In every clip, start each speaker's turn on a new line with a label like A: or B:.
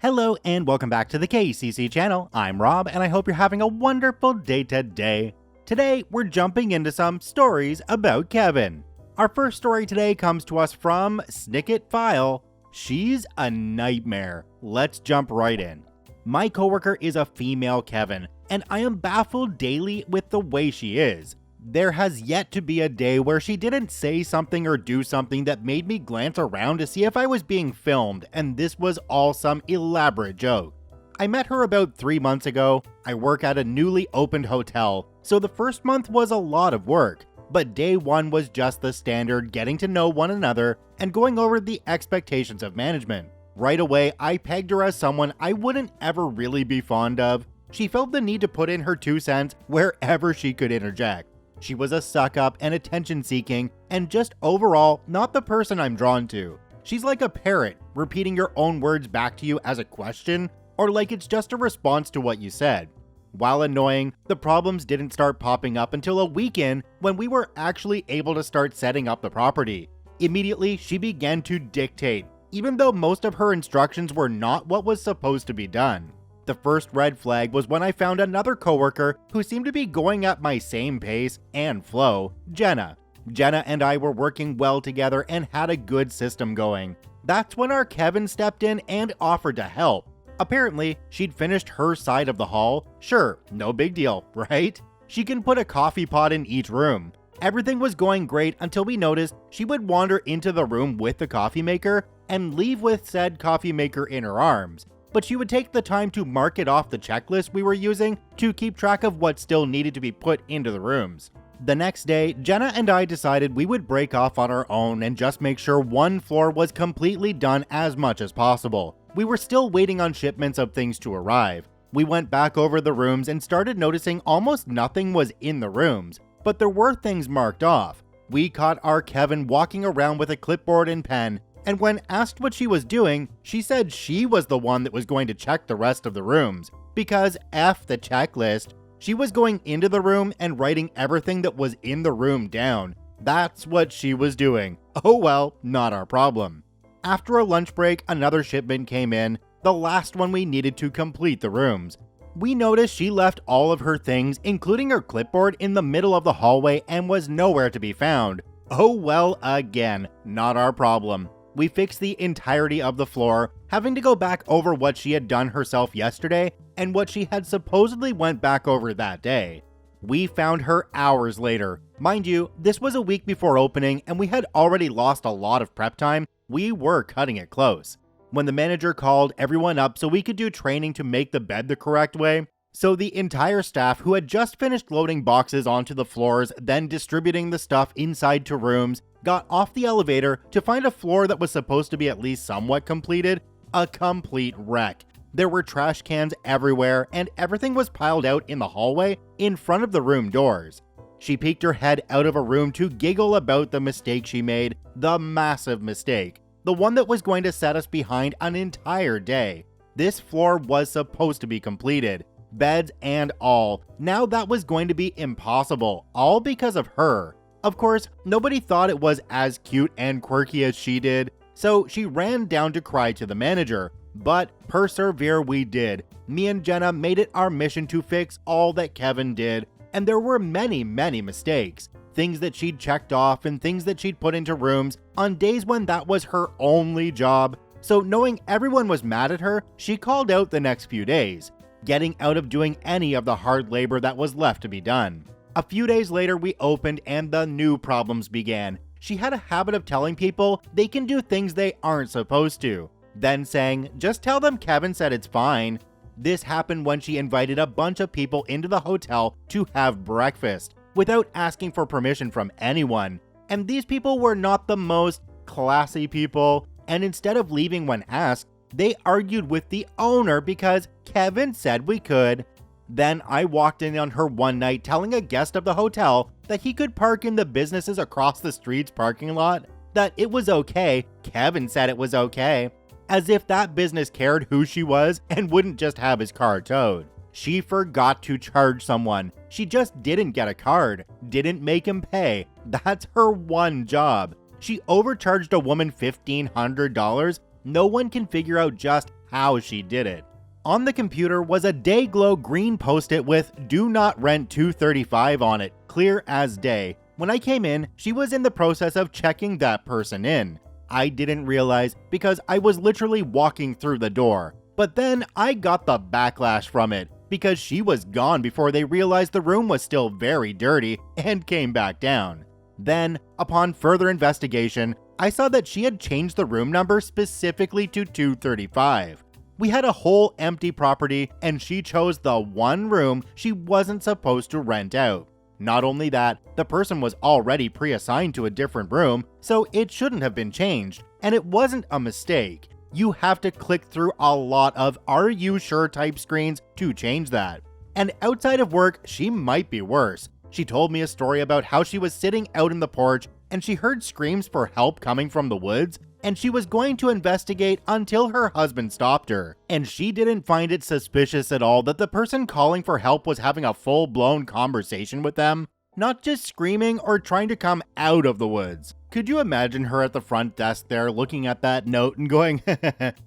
A: Hello and welcome back to the KCC channel. I'm Rob and I hope you're having a wonderful day today. Today, we're jumping into some stories about Kevin. Our first story today comes to us from Snicket File. She's a nightmare. Let's jump right in. My coworker is a female Kevin, and I am baffled daily with the way she is. There has yet to be a day where she didn't say something or do something that made me glance around to see if I was being filmed, and this was all some elaborate joke. I met her about 3 months ago. I work at a newly opened hotel, so the first month was a lot of work, but day one was just the standard getting to know one another and going over the expectations of management. Right away, I pegged her as someone I wouldn't ever really be fond of. She felt the need to put in her 2 cents wherever she could interject. She was a suck-up and attention-seeking, and just overall not the person I'm drawn to. She's like a parrot, repeating your own words back to you as a question, or like it's just a response to what you said. While annoying, the problems didn't start popping up until a weekend when we were actually able to start setting up the property. Immediately, she began to dictate, even though most of her instructions were not what was supposed to be done. The first red flag was when I found another coworker who seemed to be going at my same pace and flow, Jenna. Jenna and I were working well together and had a good system going. That's when our Kevin stepped in and offered to help. Apparently, she'd finished her side of the hall. Sure, no big deal, right? She can put a coffee pot in each room. Everything was going great until we noticed she would wander into the room with the coffee maker and leave with said coffee maker in her arms. But she would take the time to mark it off the checklist we were using to keep track of what still needed to be put into the rooms. The next day, Jenna and I decided we would break off on our own and just make sure one floor was completely done as much as possible. We were still waiting on shipments of things to arrive. We went back over the rooms and started noticing almost nothing was in the rooms, but there were things marked off. We caught our Kevin walking around with a clipboard and pen, and when asked what she was doing, she said she was the one that was going to check the rest of the rooms, because F the checklist. She was going into the room and writing everything that was in the room down. That's what she was doing. Oh well, not our problem. After a lunch break, another shipment came in, the last one we needed to complete the rooms. We noticed she left all of her things, including her clipboard, in the middle of the hallway and was nowhere to be found. Oh well, again, not our problem. We fixed the entirety of the floor, having to go back over what she had done herself yesterday and what she had supposedly went back over that day. We found her hours later. Mind you, this was a week before opening and we had already lost a lot of prep time. We were cutting it close. When the manager called everyone up so we could do training to make the bed the correct way, so the entire staff who had just finished loading boxes onto the floors, then distributing the stuff inside to rooms, got off the elevator to find a floor that was supposed to be at least somewhat completed, a complete wreck. There were trash cans everywhere and everything was piled out in the hallway in front of the room doors. She peeked her head out of a room to giggle about the mistake she made, the massive mistake, the one that was going to set us behind an entire day. This floor was supposed to be completed, beds and all. Now that was going to be impossible, all because of her. Of course, nobody thought it was as cute and quirky as she did, so she ran down to cry to the manager. But persevere we did. Me and Jenna made it our mission to fix all that Kevin did, and there were many mistakes. Things that she'd checked off and things that she'd put into rooms on days when that was her only job. So knowing everyone was mad at her, she called out the next few days, getting out of doing any of the hard labor that was left to be done. A few days later, we opened and the new problems began. She had a habit of telling people they can do things they aren't supposed to, then saying, just tell them Kevin said it's fine. This happened when she invited a bunch of people into the hotel to have breakfast without asking for permission from anyone. And these people were not the most classy people, and instead of leaving when asked, they argued with the owner because Kevin said we could. Then I walked in on her one night telling a guest of the hotel that he could park in the businesses across the street's parking lot, that it was okay, Kevin said it was okay, as if that business cared who she was and wouldn't just have his car towed. She forgot to charge someone. She just didn't get a card, didn't make him pay. That's her one job. She overcharged a woman $1,500. No one can figure out just how she did it. On the computer was a day-glow green post-it with "Do not rent 235" on it, clear as day. When I came in, she was in the process of checking that person in. I didn't realize because I was literally walking through the door. But then I got the backlash from it because she was gone before they realized the room was still very dirty and came back down. Then, upon further investigation, I saw that she had changed the room number specifically to 235. We had a whole empty property and she chose the one room she wasn't supposed to rent out. Not only that, the person was already pre-assigned to a different room, so it shouldn't have been changed, and it wasn't a mistake. You have to click through a lot of "Are you sure" type screens to change that. And outside of work, she might be worse. She told me a story about how she was sitting out in the porch and she heard screams for help coming from the woods, and she was going to investigate until her husband stopped her. And she didn't find it suspicious at all that the person calling for help was having a full-blown conversation with them, not just screaming or trying to come out of the woods. Could you imagine her at the front desk there looking at that note and going,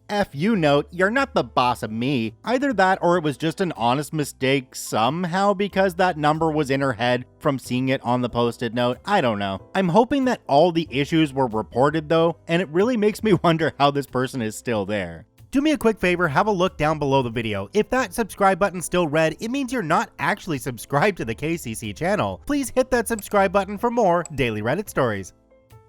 A: "F you note, you're not the boss of me." Either that or it was just an honest mistake somehow because that number was in her head from seeing it on the post-it note. I don't know. I'm hoping that all the issues were reported though, and it really makes me wonder how this person is still there. Do me a quick favor, have a look down below the video. If that subscribe button's still red, it means you're not actually subscribed to the KCC channel. Please hit that subscribe button for more daily Reddit stories.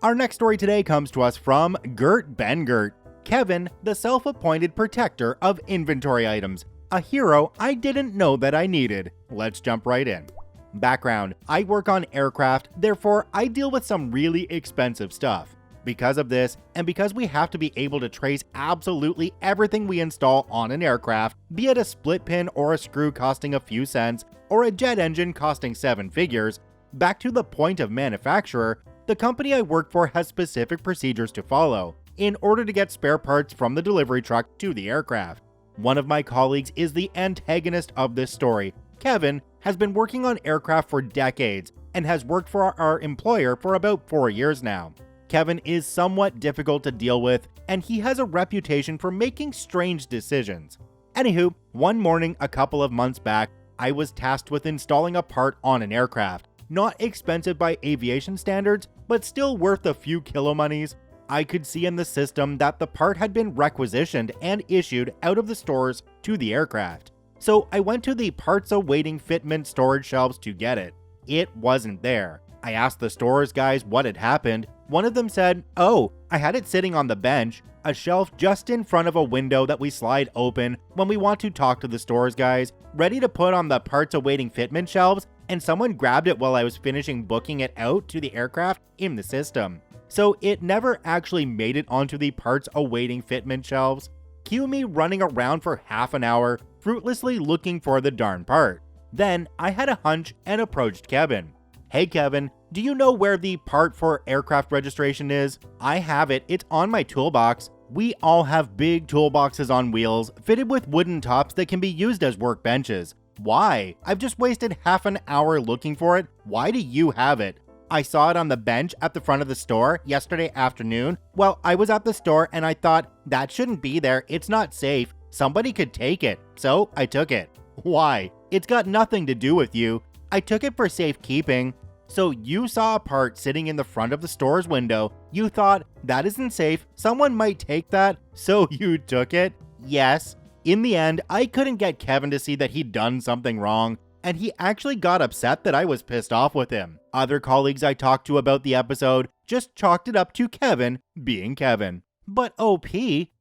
A: Our next story today comes to us from Gert Bengert. Kevin, the self-appointed protector of inventory items. A hero I didn't know that I needed. Let's jump right in. Background: I work on aircraft, therefore I deal with some really expensive stuff. Because of this, and because we have to be able to trace absolutely everything we install on an aircraft, be it a split pin or a screw costing a few cents, or a jet engine costing 7 figures, back to the point of manufacturer, the company I work for has specific procedures to follow in order to get spare parts from the delivery truck to the aircraft. One of my colleagues is the antagonist of this story. Kevin has been working on aircraft for decades and has worked for our employer for about 4 years now. Kevin is somewhat difficult to deal with, and he has a reputation for making strange decisions. Anywho, one morning a couple of months back, I was tasked with installing a part on an aircraft. Not expensive by aviation standards, but still worth a few kilo monies. I could see in the system that the part had been requisitioned and issued out of the stores to the aircraft. So I went to the parts awaiting fitment storage shelves to get it. It wasn't there. I asked the stores guys what had happened. One of them said, "Oh, I had it sitting on the bench, a shelf just in front of a window that we slide open when we want to talk to the stores guys, ready to put on the parts awaiting fitment shelves, and someone grabbed it while I was finishing booking it out to the aircraft in the system." So it never actually made it onto the parts awaiting fitment shelves. Cue me running around for half an hour, fruitlessly looking for the darn part. Then I had a hunch and approached Kevin. "Hey Kevin, do you know where the part for aircraft registration is? I have it, it's on my toolbox." We all have big toolboxes on wheels, fitted with wooden tops that can be used as workbenches. Why? I've just wasted half an hour looking for it. Why do you have it? I saw it on the bench at the front of the store yesterday afternoon. Well, I was at the store and I thought, that shouldn't be there, it's not safe. Somebody could take it, so I took it. Why? It's got nothing to do with you. I took it for safekeeping. So you saw a part sitting in the front of the store's window. You thought, that isn't safe, someone might take that, so you took it? Yes. In the end, I couldn't get Kevin to see that he'd done something wrong, and he actually got upset that I was pissed off with him. Other colleagues I talked to about the episode just chalked it up to Kevin being Kevin. But OP,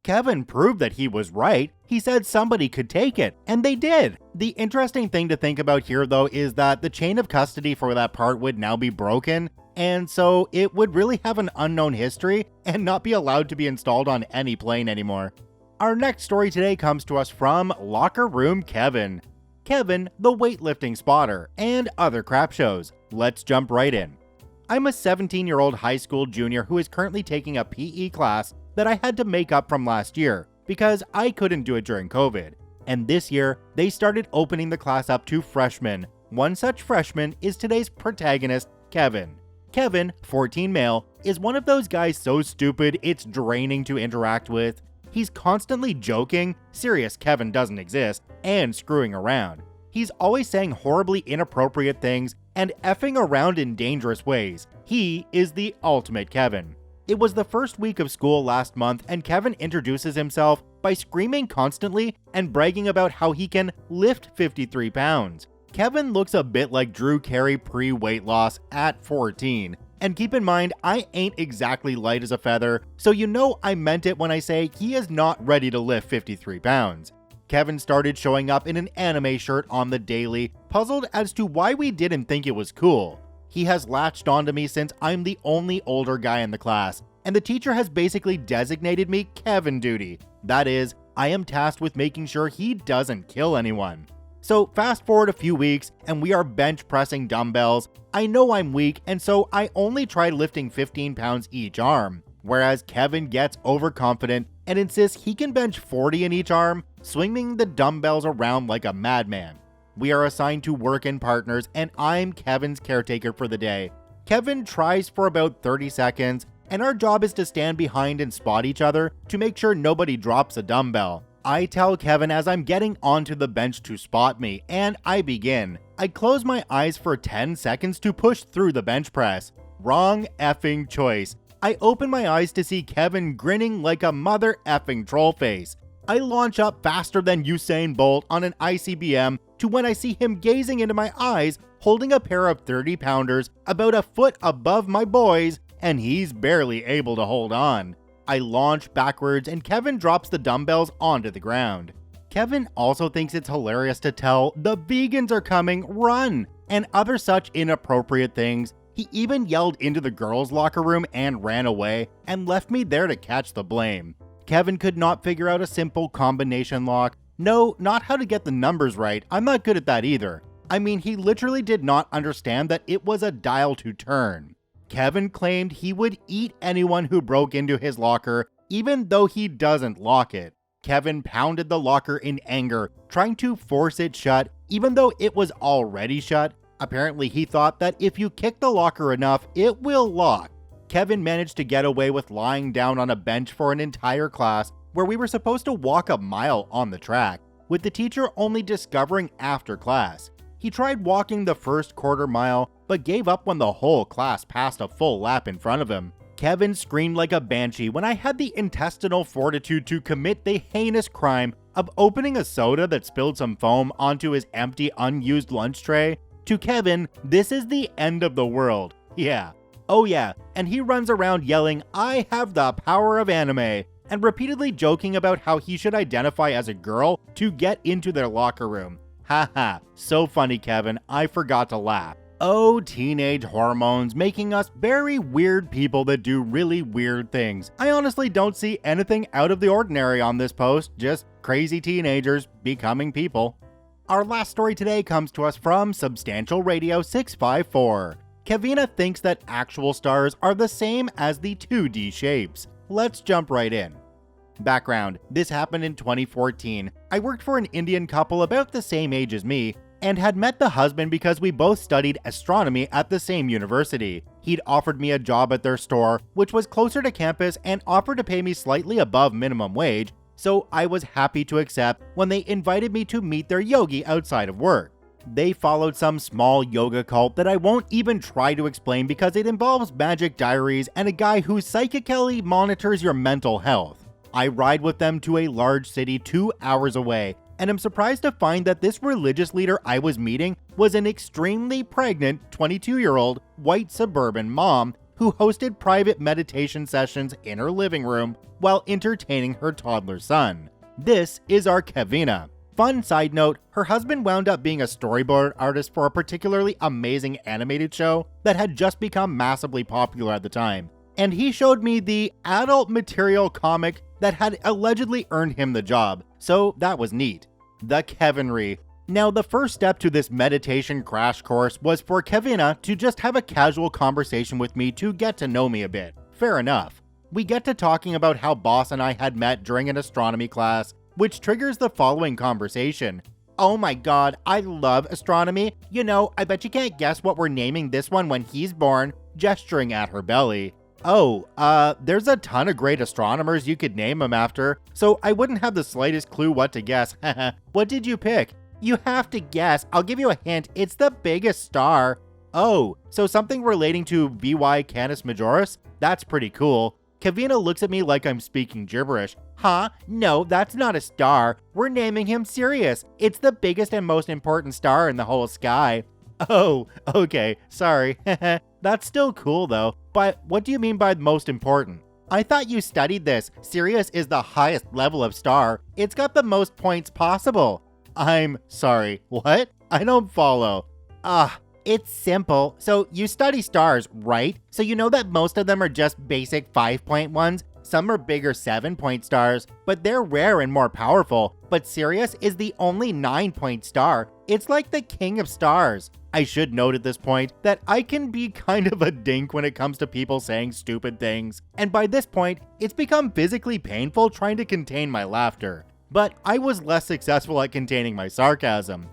A: Kevin proved that he was right. He said somebody could take it, and they did. The interesting thing to think about here though is that the chain of custody for that part would now be broken, and so it would really have an unknown history and not be allowed to be installed on any plane anymore. Our next story today comes to us from Locker Room Kevin. Kevin, the weightlifting spotter, and other crap shows. Let's jump right in. I'm a 17-year-old high school junior who is currently taking a PE class that I had to make up from last year because I couldn't do it during COVID. And this year, they started opening the class up to freshmen. One such freshman is today's protagonist, Kevin. Kevin, 14 male, is one of those guys so stupid it's draining to interact with. He's constantly joking, serious Kevin doesn't exist, and screwing around. He's always saying horribly inappropriate things and effing around in dangerous ways. He is the ultimate Kevin. It was the first week of school last month, and Kevin introduces himself by screaming constantly and bragging about how he can lift 53 pounds. Kevin looks a bit like Drew Carey pre-weight loss at 14. And keep in mind, I ain't exactly light as a feather, so you know I meant it when I say he is not ready to lift 53 pounds. Kevin started showing up in an anime shirt on the daily, puzzled as to why we didn't think it was cool. He has latched onto me since I'm the only older guy in the class, and the teacher has basically designated me Kevin duty. That is, I am tasked with making sure he doesn't kill anyone. So fast forward a few weeks and we are bench pressing dumbbells. I know I'm weak, and so I only try lifting 15 pounds each arm, whereas Kevin gets overconfident and insists he can bench 40 in each arm, swinging the dumbbells around like a madman. We are assigned to work in partners, and I'm Kevin's caretaker for the day. Kevin tries for about 30 seconds, and our job is to stand behind and spot each other to make sure nobody drops a dumbbell. I tell Kevin as I'm getting onto the bench to spot me, and I begin. I close my eyes for 10 seconds to push through the bench press. Wrong effing choice. I open my eyes to see Kevin grinning like a mother effing troll face. I launch up faster than Usain Bolt on an ICBM to when I see him gazing into my eyes, holding a pair of 30-pounders about a foot above my boys, and he's barely able to hold on. I launch backwards and Kevin drops the dumbbells onto the ground. Kevin also thinks it's hilarious to tell "the vegans are coming, run!" and other such inappropriate things. He even yelled into the girls' locker room and ran away and left me there to catch the blame. Kevin could not figure out a simple combination lock. No, not how to get the numbers right. I'm not good at that either. I mean, he literally did not understand that it was a dial to turn. Kevin claimed he would eat anyone who broke into his locker, even though he doesn't lock it. Kevin pounded the locker in anger, trying to force it shut, even though it was already shut. Apparently, he thought that if you kick the locker enough, it will lock. Kevin managed to get away with lying down on a bench for an entire class where we were supposed to walk a mile on the track, with the teacher only discovering after class. He tried walking the first quarter mile, but gave up when the whole class passed a full lap in front of him. Kevin screamed like a banshee when I had the intestinal fortitude to commit the heinous crime of opening a soda that spilled some foam onto his empty, unused lunch tray. To Kevin, this is the end of the world. Yeah. Oh yeah, and he runs around yelling, "I have the power of anime," and repeatedly joking about how he should identify as a girl to get into their locker room. Haha, so funny, Kevin, I forgot to laugh. Oh, teenage hormones making us very weird people that do really weird things. I honestly don't see anything out of the ordinary on this post, just crazy teenagers becoming people. Our last story today comes to us from Substantial Radio 654. Kevina thinks that actual stars are the same as the 2D shapes. Let's jump right in. Background: this happened in 2014. I worked for an Indian couple about the same age as me, and had met the husband because we both studied astronomy at the same university. He'd offered me a job at their store, which was closer to campus, and offered to pay me slightly above minimum wage, so I was happy to accept when they invited me to meet their yogi outside of work. They followed some small yoga cult that I won't even try to explain because it involves magic diaries and a guy who psychically monitors your mental health. I ride with them to a large city 2 hours away, and am surprised to find that this religious leader I was meeting was an extremely pregnant 22-year-old white suburban mom who hosted private meditation sessions in her living room while entertaining her toddler son. This is our Kevina. Fun side note, her husband wound up being a storyboard artist for a particularly amazing animated show that had just become massively popular at the time. And he showed me the adult material comic that had allegedly earned him the job, so that was neat. The Kevinry. Now, the first step to this meditation crash course was for Kevina to just have a casual conversation with me to get to know me a bit. Fair enough. We get to talking about how Boss and I had met during an astronomy class, which triggers the following conversation. "Oh my god, I love astronomy. You know, I bet you can't guess what we're naming this one when he's born," gesturing at her belly. There's a ton of great astronomers you could name him after, so I wouldn't have the slightest clue what to guess. What did you pick? You have to guess. I'll give you a hint. It's the biggest star. Oh, so something relating to VY Canis Majoris? That's pretty cool. Kevina looks at me like I'm speaking gibberish. Huh? No, that's not a star. We're naming him Sirius. It's the biggest and most important star in the whole sky. Oh, okay, sorry. That's still cool though, but what do you mean by most important? I thought you studied this. Sirius is the highest level of star. It's got the most points possible. I'm sorry, what? I don't follow. It's simple. So you study stars, right? So you know that most of them are just basic 5-point ones. Some are bigger 7-point stars, but they're rare and more powerful. But Sirius is the only 9-point star. It's like the king of stars. I should note at this point that I can be kind of a dink when it comes to people saying stupid things. And by this point, it's become physically painful trying to contain my laughter. But I was less successful at containing my sarcasm.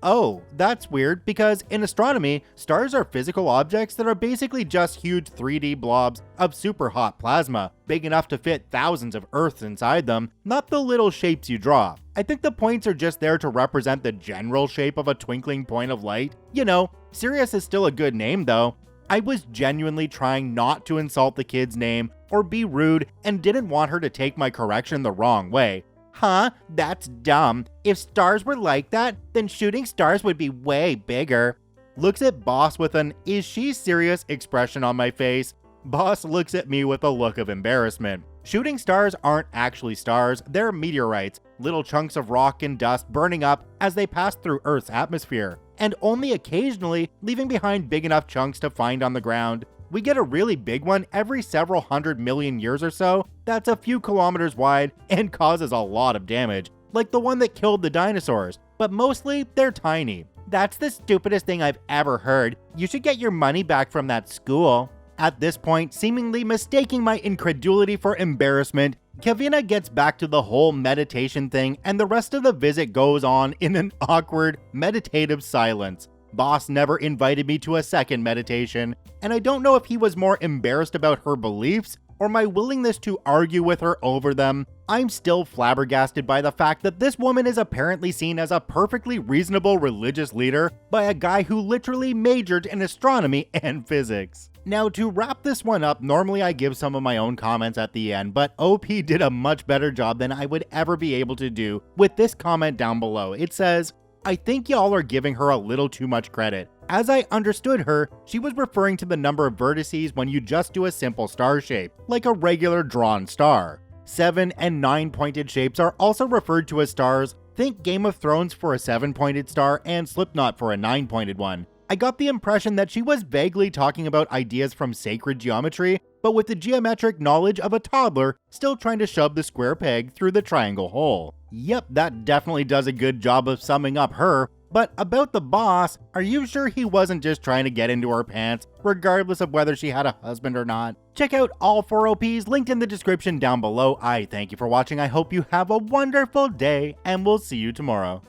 A: Oh, that's weird, because in astronomy, stars are physical objects that are basically just huge 3D blobs of super hot plasma, big enough to fit thousands of Earths inside them, not the little shapes you draw. I think the points are just there to represent the general shape of a twinkling point of light. You know, Sirius is still a good name though. I was genuinely trying not to insult the kid's name or be rude and didn't want her to take my correction the wrong way. Huh? That's dumb. If stars were like that, then shooting stars would be way bigger. Looks at Boss with an "is she serious" expression on my face. Boss looks at me with a look of embarrassment. Shooting stars aren't actually stars, they're meteorites, little chunks of rock and dust burning up as they pass through Earth's atmosphere, and only occasionally leaving behind big enough chunks to find on the ground. We get a really big one every several 100 million years or so that's a few kilometers wide and causes a lot of damage, like the one that killed the dinosaurs, but mostly they're tiny. That's the stupidest thing I've ever heard. You should get your money back from that school. At this point, seemingly mistaking my incredulity for embarrassment, Kevina gets back to the whole meditation thing and the rest of the visit goes on in an awkward, meditative silence. Boss never invited me to a second meditation, and I don't know if he was more embarrassed about her beliefs or my willingness to argue with her over them. I'm still flabbergasted by the fact that this woman is apparently seen as a perfectly reasonable religious leader by a guy who literally majored in astronomy and physics. Now, to wrap this one up, normally I give some of my own comments at the end, but OP did a much better job than I would ever be able to do with this comment down below. It says, "I think y'all are giving her a little too much credit. As I understood her, she was referring to the number of vertices when you just do a simple star shape, like a regular drawn star. 7 and 9-pointed shapes are also referred to as stars. Think Game of Thrones for a 7-pointed star and Slipknot for a 9-pointed one. I got the impression that she was vaguely talking about ideas from sacred geometry, but with the geometric knowledge of a toddler still trying to shove the square peg through the triangle hole." Yep, that definitely does a good job of summing up her. But about the boss, are you sure he wasn't just trying to get into her pants, regardless of whether she had a husband or not? Check out all 4 OPs linked in the description down below. I thank you for watching. I hope you have a wonderful day, and we'll see you tomorrow.